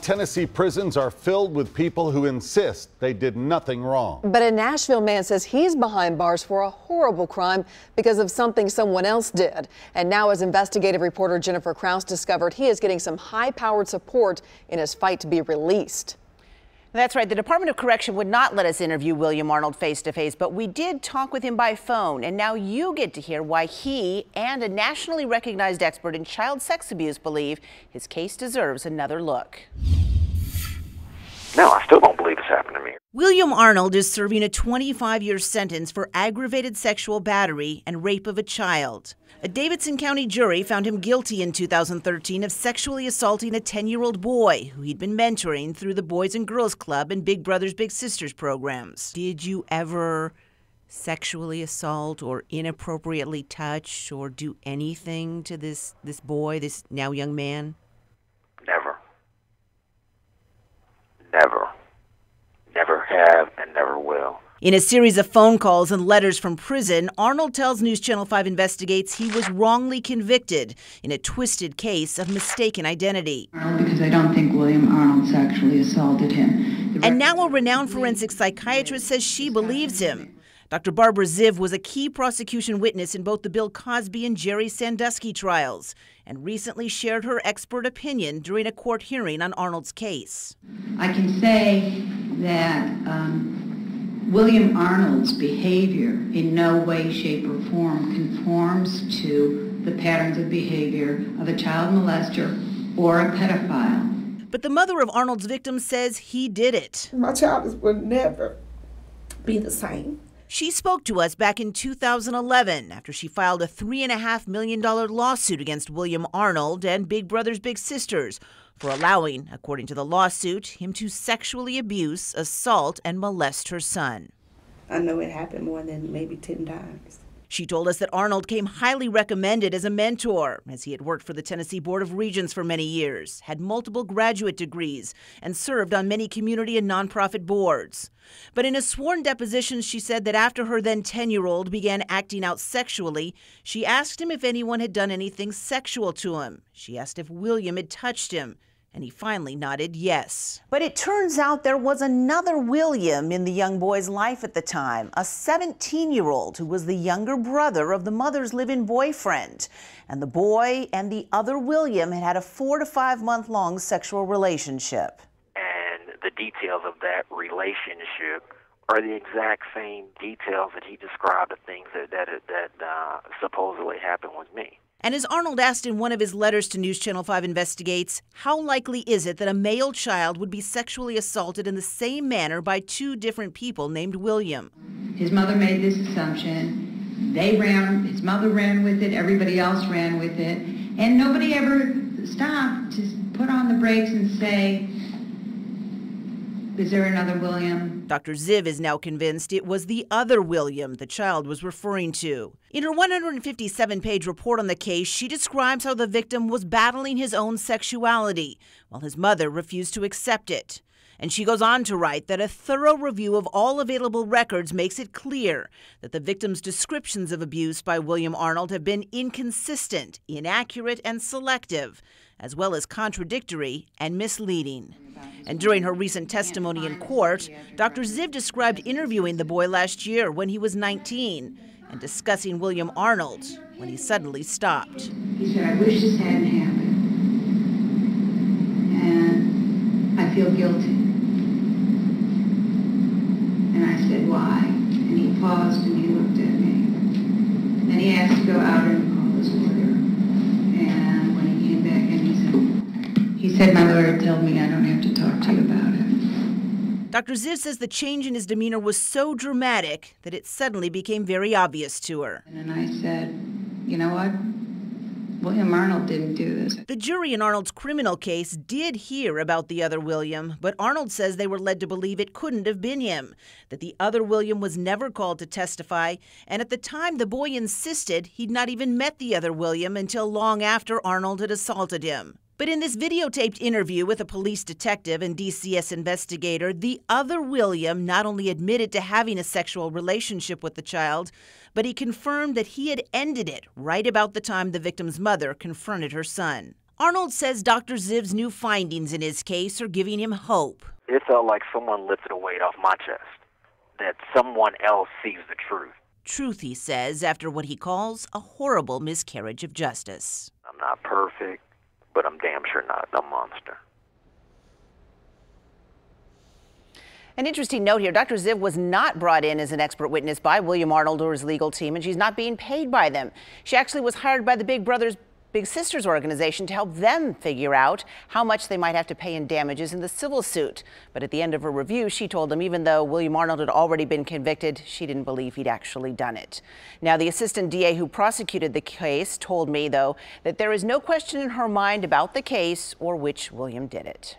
Tennessee prisons are filled with people who insist they did nothing wrong. But a Nashville man says he's behind bars for a horrible crime because of something someone else did. And now, as investigative reporter Jennifer Krause discovered, he is getting some high-powered support in his fight to be released. That's right. The Department of Correction would not let us interview William Arnold face-to-face, but we did talk with him by phone. And now you get to hear why he and a nationally recognized expert in child sex abuse believe his case deserves another look. No, I still don't believe it's happened to me. William Arnold is serving a 25-year sentence for aggravated sexual battery and rape of a child. A Davidson County jury found him guilty in 2013 of sexually assaulting a 10-year-old boy who he'd been mentoring through the Boys and Girls Club and Big Brothers Big Sisters programs. Did you ever sexually assault or inappropriately touch or do anything to this boy, this now young man? Never. Never. Never have and never will. In a series of phone calls and letters from prison, Arnold tells NewsChannel 5 Investigates he was wrongly convicted in a twisted case of mistaken identity. Because I don't think William Arnold sexually assaulted him. And now a renowned forensic psychiatrist says she believes him. Dr. Barbara Ziv was a key prosecution witness in both the Bill Cosby and Jerry Sandusky trials and recently shared her expert opinion during a court hearing on Arnold's case. I can say that William Arnold's behavior in no way, shape, or form conforms to the patterns of behavior of a child molester or a pedophile. But the mother of Arnold's victim says he did it. My child will never be the same. She spoke to us back in 2011 after she filed a $3.5 million lawsuit against William Arnold and Big Brothers Big Sisters for allowing, according to the lawsuit, him to sexually abuse, assault, and molest her son. I know it happened more than maybe 10 times. She told us that Arnold came highly recommended as a mentor, as he had worked for the Tennessee Board of Regents for many years, had multiple graduate degrees, and served on many community and nonprofit boards. But in a sworn deposition, she said that after her then 10-year-old began acting out sexually, she asked him if anyone had done anything sexual to him. She asked if William had touched him, and he finally nodded yes. But it turns out there was another William in the young boy's life at the time, a 17-year-old who was the younger brother of the mother's live-in boyfriend. And the boy and the other William had a 4 to 5 month long sexual relationship. And the details of that relationship are the exact same details that he described of things that supposedly happened with me. And as Arnold asked in one of his letters to NewsChannel 5 Investigates, how likely is it that a male child would be sexually assaulted in the same manner by two different people named William? His mother made this assumption. His mother ran with it, everybody else ran with it, and nobody ever stopped to put on the brakes and say, is there another William? Dr. Ziv is now convinced it was the other William the child was referring to. In her 157-page report on the case, she describes how the victim was battling his own sexuality, while his mother refused to accept it. And she goes on to write that a thorough review of all available records makes it clear that the victim's descriptions of abuse by William Arnold have been inconsistent, inaccurate, and selective, as well as contradictory and misleading. And during her recent testimony in court, Dr. Ziv described interviewing the boy last year when he was 19 and discussing William Arnold when he suddenly stopped. He said, I wish this hadn't happened, and I feel guilty. And I said, why? And he paused and he looked at me. Then he asked to go out and call his lawyer. And when he came back and he said, my lawyer told me I don't have to talk to you about it. Dr. Ziv says the change in his demeanor was so dramatic that it suddenly became very obvious to her. And I said, you know what? William Arnold didn't do this. The jury in Arnold's criminal case did hear about the other William, but Arnold says they were led to believe it couldn't have been him, that the other William was never called to testify, and at the time the boy insisted he'd not even met the other William until long after Arnold had assaulted him. But in this videotaped interview with a police detective and DCS investigator, the other William not only admitted to having a sexual relationship with the child, but he confirmed that he had ended it right about the time the victim's mother confronted her son. Arnold says Dr. Ziv's new findings in his case are giving him hope. It felt like someone lifted a weight off my chest, that someone else sees the truth. Truth, he says, after what he calls a horrible miscarriage of justice. I'm not perfect, but I'm damn sure not a monster. An interesting note here, Dr. Ziv was not brought in as an expert witness by William Arnold or his legal team, and she's not being paid by them. She actually was hired by the Big Brothers Big Sisters organization to help them figure out how much they might have to pay in damages in the civil suit. But at the end of her review, she told them even though William Arnold had already been convicted, she didn't believe he'd actually done it. Now, the assistant DA who prosecuted the case told me, though, that there is no question in her mind about the case or which William did it.